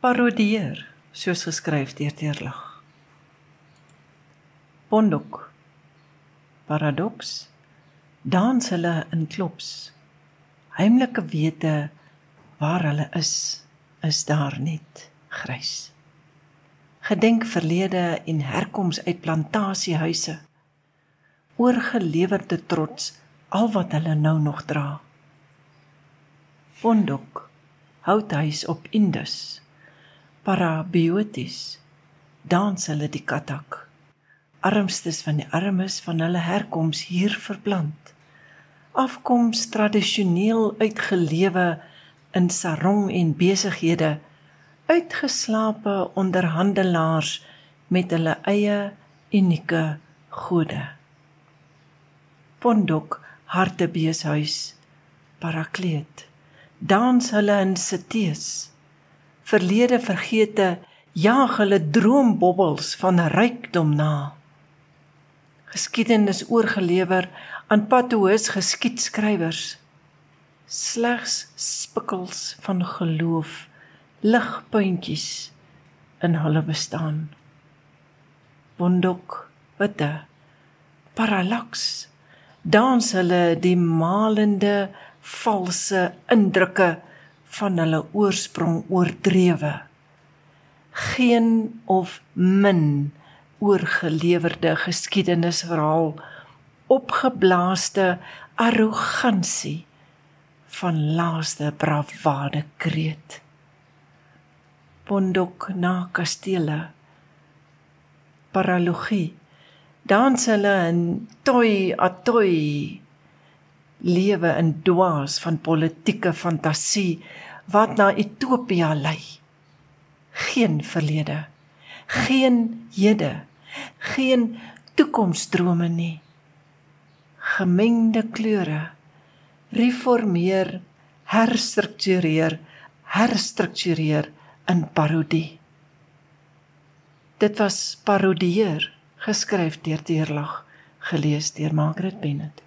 Parodieer, soos geskryf deur Teerlig. Pondok, paradoks, dans hulle in klops. Heimlike wete waar hulle is daar net grys. Gedenk verlede en herkoms uit plantasiehuise, oorgelewerde trots al wat hulle nou nog dra. Pondok, houthuis op Indus, parabioties, dans hulle die katak, armstes van die armes van hulle herkoms hier verplant, afkoms tradisioneel uitgelewe in sarong en besighede, uitgeslape onderhandelaars met hulle eie unieke gode. Pondok, hartebeeshuis, parakleet, dans hulle in Sithees, verlede vergete, jaag hulle droombobbels van rykdom na. Geskiedenis oorgelewer aan patoës geskiedskrywers, slegs spikkels van geloof, ligpuntjies in hulle bestaan. Pondok, witte, parallaks, dans hulle die malende, valse indrukke van hulle oorsprong oordrewe. Geen of min oorgelewerde geskiedenisverhaal, opgeblaaste arrogansie van laaste bravade kreet. Pondok na kastele, paralogie, dans hulle in toi atoi, lewe in dwaas van politieke fantasie, wat na Ethiopië lei. Geen verlede, geen hede, geen toekomsdrome nie. Gemengde kleure, reformeer, herstruktureer in parodie. Dit was Parodieer, geskryf deur Teerlig, gelees deur Margaret Bennett.